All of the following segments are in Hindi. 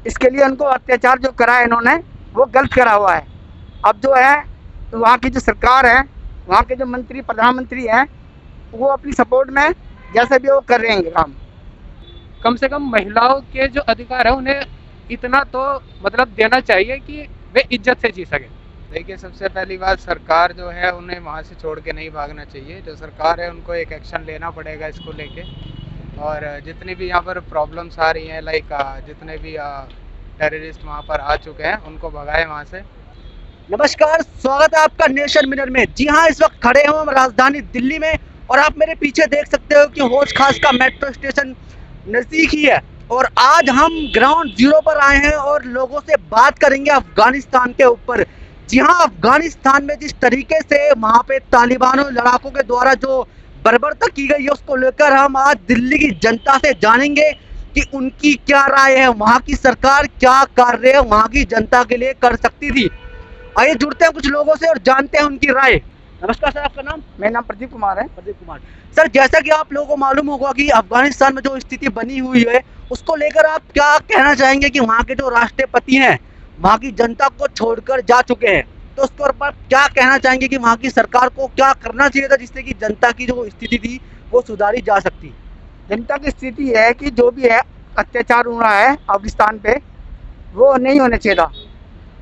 इसके लिए उनको अत्याचार जो करा है इन्होंने वो गलत करा हुआ है। अब जो है वहाँ की जो सरकार है, वहाँ के जो मंत्री प्रधानमंत्री हैं, वो अपनी सपोर्ट में जैसे भी वो कर रहे हैं काम। कम से कम महिलाओं के जो अधिकार है उन्हें इतना तो मतलब देना चाहिए कि वे इज्जत से जी सके। देखिए, सबसे पहली बात, सरकार जो है उन्हें वहाँ से छोड़ के नहीं भागना चाहिए। जो सरकार है उनको एक एक्शन लेना पड़ेगा इसको लेके। और जितनी भी यहाँ पर प्रॉब्लम्स आ रही हैं, लाइक जितने भी टेररिस्ट वहाँ पर आ चुके हैं उनको भगाए वहाँ से। नमस्कार, स्वागत है आपका नेशन मिरर में। जी हाँ, इस वक्त खड़े हैं हम राजधानी दिल्ली में और आप मेरे पीछे देख सकते हो कि हौज खास का मेट्रो स्टेशन नजदीक ही है। और आज हम ग्राउंड जीरो पर आए हैं और लोगों से बात करेंगे अफगानिस्तान के ऊपर। जी हाँ, अफगानिस्तान में जिस तरीके से वहाँ पे तालिबानों लड़ाकों के द्वारा जो बर्बरता की गई है, उसको लेकर हम आज दिल्ली की जनता से जानेंगे कि उनकी क्या राय है, वहाँ की सरकार क्या कार्य वहाँ की जनता के लिए कर सकती थी। आइए जुड़ते हैं कुछ लोगों से और जानते हैं उनकी राय। नमस्कार सर, आपका नाम? मेरा नाम प्रदीप कुमार है। प्रदीप कुमार सर, जैसा कि आप लोगों को मालूम होगा कि अफगानिस्तान में जो स्थिति बनी हुई है, उसको लेकर आप क्या कहना चाहेंगे कि वहाँ के जो राष्ट्रपति हैं वहाँ की जनता को छोड़कर जा चुके हैं, तो उसके ऊपर क्या कहना चाहेंगे कि वहाँ की सरकार को क्या करना चाहिए था जिससे कि जनता की जो स्थिति थी वो सुधारी जा सकती? जनता की स्थिति है कि जो भी है अत्याचार हो रहा है अफगानिस्तान पे, वो नहीं होना चाहिए था।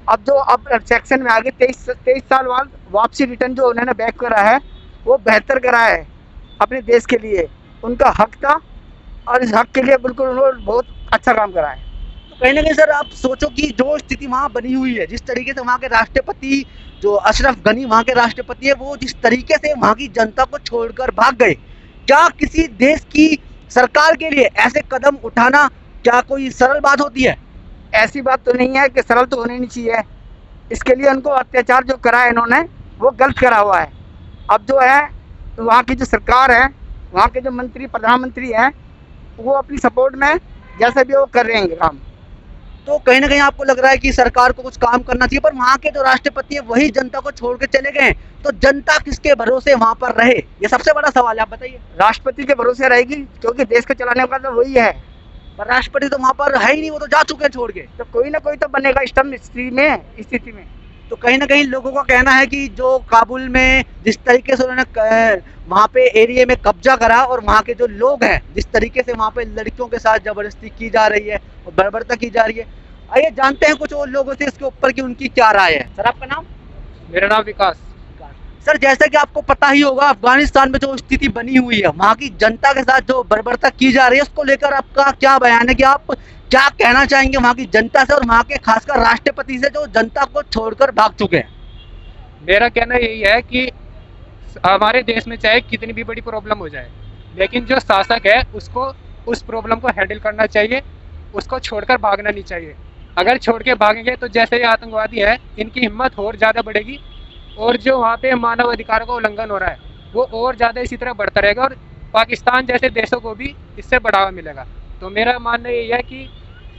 अब सेक्शन में आगे 23 साल बाद वापसी रिटर्न जो उन्होंने बैक करा है, वो बेहतर करा है अपने देश के लिए। उनका हक था और इस हक के लिए बिल्कुल उन्होंने बहुत अच्छा काम करा है। तो कहीं ना कहीं सर, आप सोचो कि जो स्थिति वहाँ बनी हुई है, जिस तरीके से वहाँ के राष्ट्रपति जो अशरफ गनी वहाँ के राष्ट्रपति है, वो जिस तरीके से वहाँ की जनता को छोड़कर भाग गए, क्या किसी देश की सरकार के लिए ऐसे कदम उठाना क्या कोई सरल बात होती है? ऐसी बात तो नहीं है कि सरल तो होनी नहीं चाहिए। इसके लिए उनको अत्याचार जो करा है इन्होंने वो गलत करा हुआ है। अब जो है वहाँ की जो सरकार है, वहाँ के जो मंत्री प्रधानमंत्री हैं, वो अपनी सपोर्ट में जैसे भी वो कर रहे हैं काम। तो कहीं ना कहीं आपको लग रहा है कि सरकार को कुछ काम करना चाहिए, पर वहाँ के जो राष्ट्रपति है वही जनता को छोड़ के चले गए, तो जनता किसके भरोसे वहाँ पर रहे? ये सबसे बड़ा सवाल है, आप बताइए। राष्ट्रपति के भरोसे रहेगी क्योंकि देश को चलाने का तो वही है। पर राष्ट्रपति तो वहाँ पर है ही नहीं, वो तो जा चुके हैं छोड़ के। तो कोई ना कोई तो बनेगा स्थिति में। तो कहीं ना कहीं लोगों का कहना है कि जो काबुल में जिस तरीके से उन्होंने वहाँ पे एरिया में कब्जा करा और वहाँ के जो लोग हैं जिस तरीके से वहाँ पे लड़कियों के साथ जबरदस्ती की जा रही है और बर्बरता की जा रही है, आइए जानते हैं कुछ और लोगों से इसके ऊपर कि उनकी क्या राय है। सर, आपका नाम? मेरा नाम विकास। सर, जैसा कि आपको पता ही होगा, अफगानिस्तान में जो स्थिति बनी हुई है, वहाँ की जनता के साथ जो बर्बरता की जा रही है, उसको लेकर आपका क्या बयान है कि आप क्या कहना चाहेंगे वहाँ की जनता से और वहाँ के खासकर राष्ट्रपति से जो जनता को छोड़कर भाग चुके हैं? मेरा कहना यही है कि हमारे देश में चाहे कितनी भी बड़ी प्रॉब्लम हो जाए, लेकिन जो शासक है उसको उस प्रॉब्लम को हैंडल करना चाहिए, उसको छोड़कर भागना नहीं चाहिए। अगर छोड़ के भागेंगे तो जैसे ये आतंकवादी है, इनकी हिम्मत और ज़्यादा बढ़ेगी और जो वहाँ पे मानव अधिकारों का उल्लंघन हो रहा है वो और ज़्यादा इसी तरह बढ़ता रहेगा और पाकिस्तान जैसे देशों को भी इससे बढ़ावा मिलेगा। तो मेरा मानना यही है कि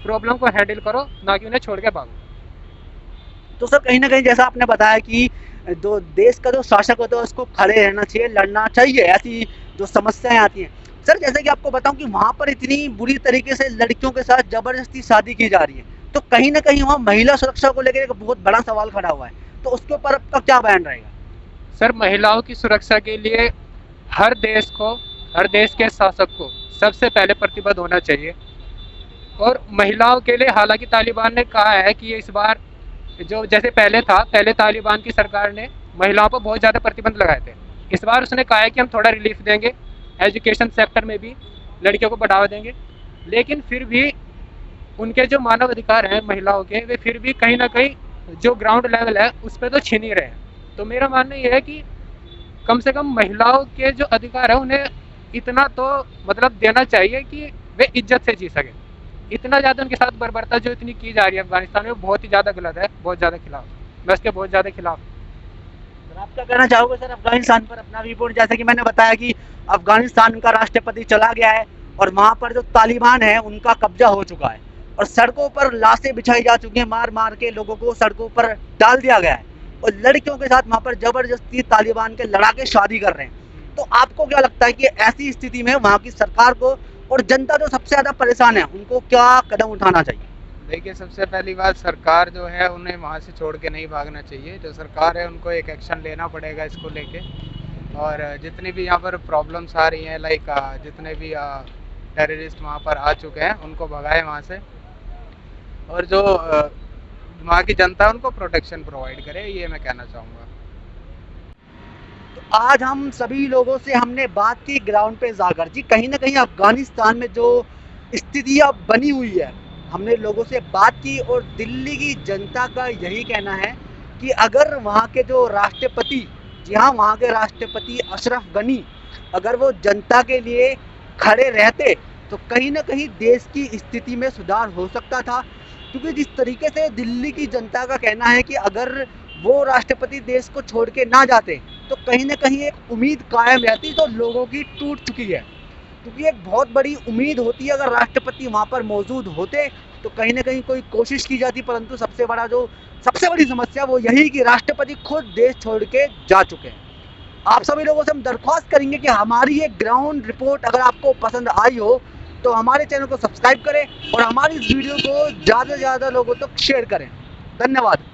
प्रॉब्लम को हैंडल करो, ना कि उन्हें छोड़ के भागो। तो सर, कहीं ना कहीं जैसा आपने बताया कि जो देश का जो शासक होता है उसको खड़े रहना चाहिए, लड़ना चाहिए ऐसी जो समस्याएं आती हैं। सर, जैसे कि आपको बताऊं कि वहाँ पर इतनी बुरी तरीके से लड़कियों के साथ जबरदस्ती शादी की जा रही है, तो कहीं ना कहीं वहाँ महिला सुरक्षा को लेकर एक बहुत बड़ा सवाल खड़ा हुआ है, तो उसके ऊपर आपका क्या बयान रहेगा? सर, महिलाओं की सुरक्षा के लिए हर देश के शासक को सबसे पहले प्रतिबद्ध होना चाहिए। और महिलाओं के लिए हालांकि तालिबान ने कहा है कि इस बार जो जैसे पहले तालिबान की सरकार ने महिलाओं पर बहुत ज़्यादा प्रतिबंध लगाए थे। इस बार उसने कहा है कि हम थोड़ा रिलीफ देंगे, एजुकेशन सेक्टर में भी लड़कियों को बढ़ावा देंगे, लेकिन फिर भी उनके जो मानव अधिकार हैं महिलाओं के, वे फिर भी कहीं ना कहीं जो ग्राउंड लेवल है उस पर तो छीन ही रहे हैं। तो मेरा मानना यह है कि कम से कम महिलाओं के जो अधिकार है उन्हें इतना तो मतलब देना चाहिए कि वे इज्जत से जी सकें। इतना ज़्यादा उनके साथ बर्बरता जो इतनी की जा रही है अफगानिस्तान में, बहुत ही ज़्यादा गलत है, बहुत ज़्यादा खिलाफ, मैं उसके बहुत ज़्यादा खिलाफ। सर, आप क्या कहना चाहोगे सर अफगानिस्तान पर अपना रिपोर्ट? जैसे कि मैंने बताया कि अफगानिस्तान का राष्ट्रपति चला गया है और वहाँ पर जो तालिबान है उनका कब्जा हो चुका है और सड़कों पर लाशें बिछाई जा चुकी हैं, मार मार के लोगों को सड़कों पर डाल दिया गया है और लड़कियों के साथ वहाँ पर जबरदस्ती तालिबान के लड़ाके शादी कर रहे हैं। तो आपको क्या लगता है कि ऐसी स्थिति में वहाँ की सरकार को और जनता जो सबसे ज्यादा परेशान है उनको क्या कदम उठाना चाहिए? देखिए, सबसे पहली बात, सरकार जो है उन्हें वहाँ से छोड़ के नहीं भागना चाहिए। जो सरकार है उनको एक एक्शन लेना पड़ेगा इसको लेके। और जितनी भी यहाँ पर प्रॉब्लम्स आ रही हैं, लाइक जितने भी टेररिस्ट वहाँ पर आ चुके हैं उनको भगाए वहाँ से, और जो वहाँ की जनता है उनको प्रोटेक्शन प्रोवाइड करे, ये मैं कहना चाहूँगा। तो आज हम सभी लोगों से हमने बात की ग्राउंड पे जाकर। जी कहीं ना कहीं अफगानिस्तान में जो स्थितियाँ बनी हुई है, हमने लोगों से बात की और दिल्ली की जनता का यही कहना है कि अगर वहाँ के जो राष्ट्रपति, जी हाँ, वहाँ के राष्ट्रपति अशरफ गनी अगर वो जनता के लिए खड़े रहते तो कहीं ना कहीं देश की स्थिति में सुधार हो सकता था। क्योंकि जिस तरीके से दिल्ली की जनता का कहना है कि अगर वो राष्ट्रपति देश को छोड़ के ना जाते तो कहीं ना कहीं एक उम्मीद कायम रहती जो लोगों की टूट चुकी है। क्योंकि एक बहुत बड़ी उम्मीद होती है अगर राष्ट्रपति वहाँ पर मौजूद होते तो कहीं ना कहीं कोई कोशिश की जाती, परंतु सबसे बड़ी समस्या वो यही कि राष्ट्रपति खुद देश छोड़ के जा चुके हैं। आप सभी लोगों से हम दरख्वास्त करेंगे कि हमारी ये ग्राउंड रिपोर्ट अगर आपको पसंद आई हो तो हमारे चैनल को सब्सक्राइब करें और हमारी इस वीडियो को ज़्यादा से ज़्यादा लोगों तक शेयर करें। धन्यवाद।